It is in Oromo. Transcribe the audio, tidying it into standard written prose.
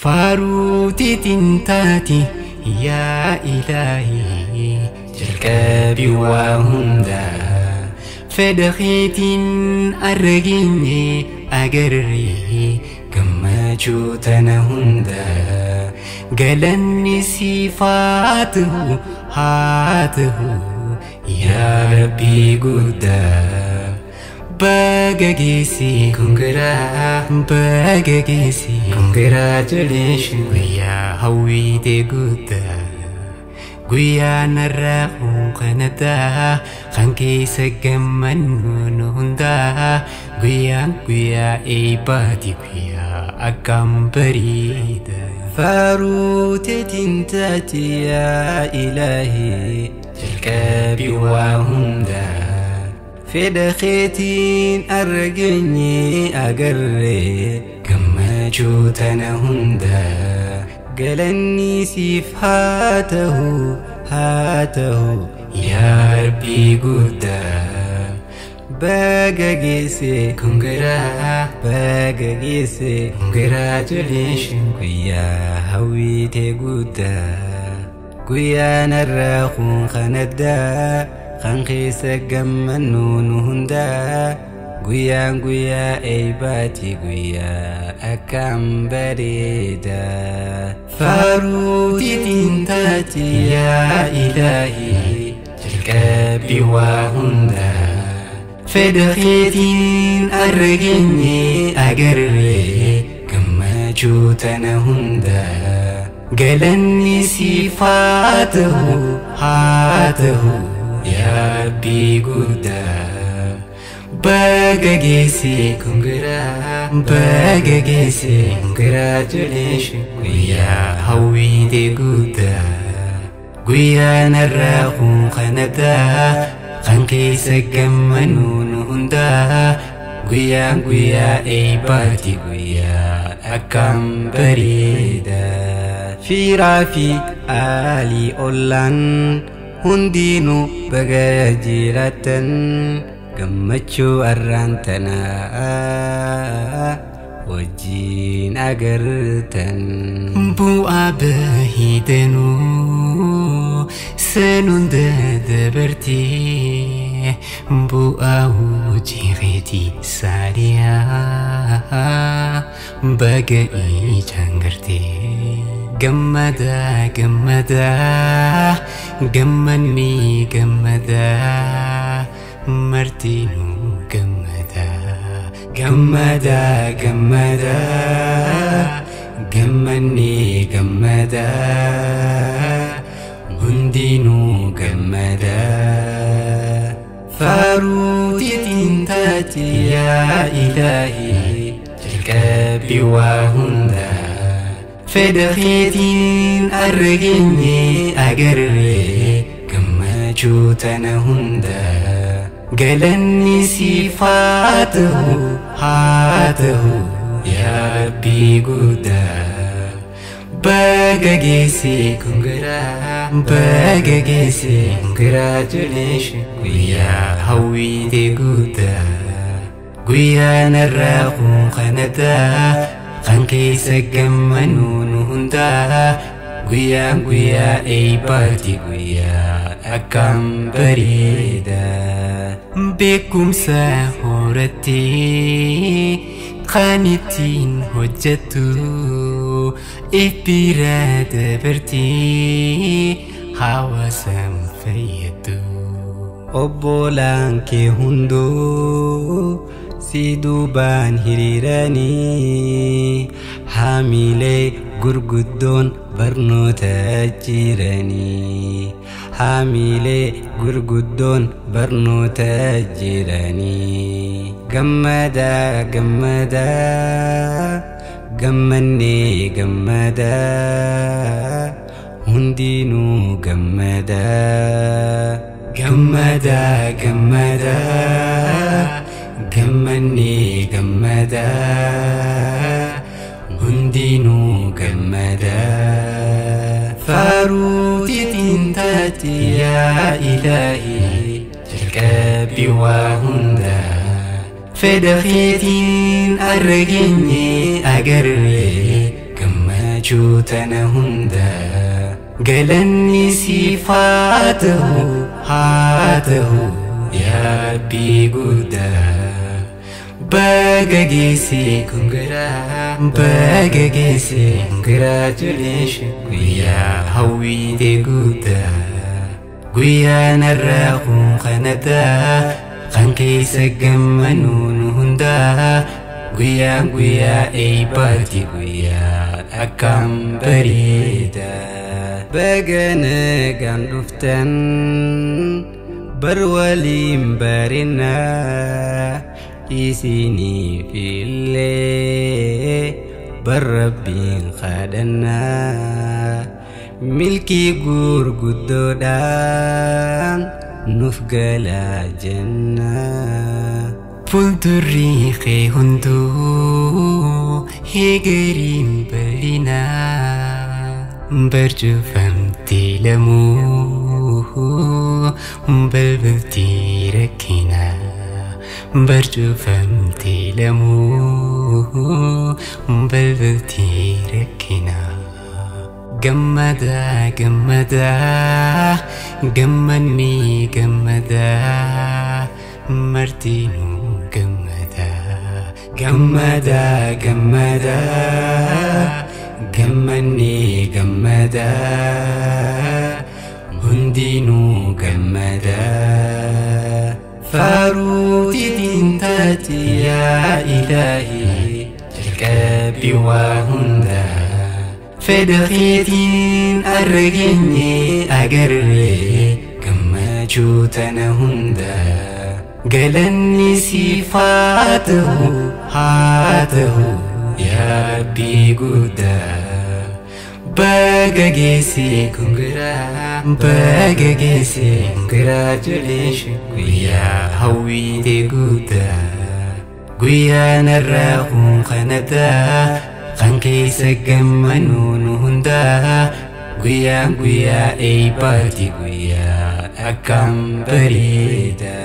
فاروتي تنتاتي يا إلهي جلكابي وهندا فدخيت أرجيني أجري كما جوتنا هندا قالني صفاته هاته يا ربي قدا Bagagisi congratulations Guya hawi de guda Guya narahung kanada Kanki sagaman hununda Guya ibadi guya akam berida Faruti tintati ya ilahi Jalkabi wa hunda فدخيتين أرجعني أجري كما جوتنا هندا قالني سيف هاته يا ربي قدا باقاقيسي congratulations قويا هويتي قدا قويا نراخون خندا خانخي سجمن هندا قويا ايباتي قويا اكام بريدا فاروتي تنتاتي يا الهي جلكابي وهندا فدخيتين ارجيني اجري كما جوتنا هندا قالني صفاته هاته يا ربي قدا Bagagisi congratulations Guya hawi de guda Guya narahung kanada Kanki sagaman hunda Guya ibadi guya akam berida Firafi ali olan Hundinu bagajiratan Gammachu arrantana Wajin agartan Bu'a bahidanu Sanunda dabarti Bu'a wujiriti saria Bagai janggarti Gammada Gammani Martinu Gammada Gammani Hundinu Gammada Faruti tintati ya ilahi Jalkabi wa hunda فدخيتين أرجيني أجري كما جوتنا هندا قالني صفاته هاته يا ربي قدا Bagagisi congratulations Guya hawi de guda Guya narahung kanada Kanki sagaman hunda Guya ibadi guya akam berida Bekum sahurati Qanitin hujjatu Ibirada berti Hawasam fayyadu Obbolan ke hundu Siduban hirirani Hamile gurguddon barnoota jirani Hamile gurguddon barnoota jirani Gammada Gammanni Hundinu gammada Gammani Hundinu gammada Faruti tintati ya ilahi Jalkabi wa hunda Fedakhitin arginni agarri gammachuutana hunda galanni siif haa ta'u yaa Rabbii guddaa. Baga geesse congratulation guyyaa hawwiite guddaa. Guyyaa narraa kun qanataa kan keessa gammanuun hundaa. Guyyaa eebbaati guyyaa akkam bareeda. Baga nagaan dhuftan bar waliin bareennaa. Isiniif illee bar Rabbiin kadhannaa. Milkii gurguddoodhaan nuuf galaa jannaa. Fuuldurri kee hunduu heegeriin bal'inaa. Barjufamtee lamuu balbaltii rakkinaa. Barjufamtee lamuu balbaltii rakkinaa. Gammadaa gammanni gammadaa martinuu gammadaa gammanni gammadaa hundinuu gammadaa. Faaruutiin taati yaa Ilaahi jalqabbii waa hundaa. Fedha keetiin argeenye agarree gammachuutana hundaa. Galanni siif haa ta'u yaa Rabbii guddaa. Baga geesse congratulation guyyaa hawwiite guddaa. Guyyaa narraa kun qanataa kan keessa gammanuun hundaa. Guyyaa eebbaati guyyaa akkam bareeda.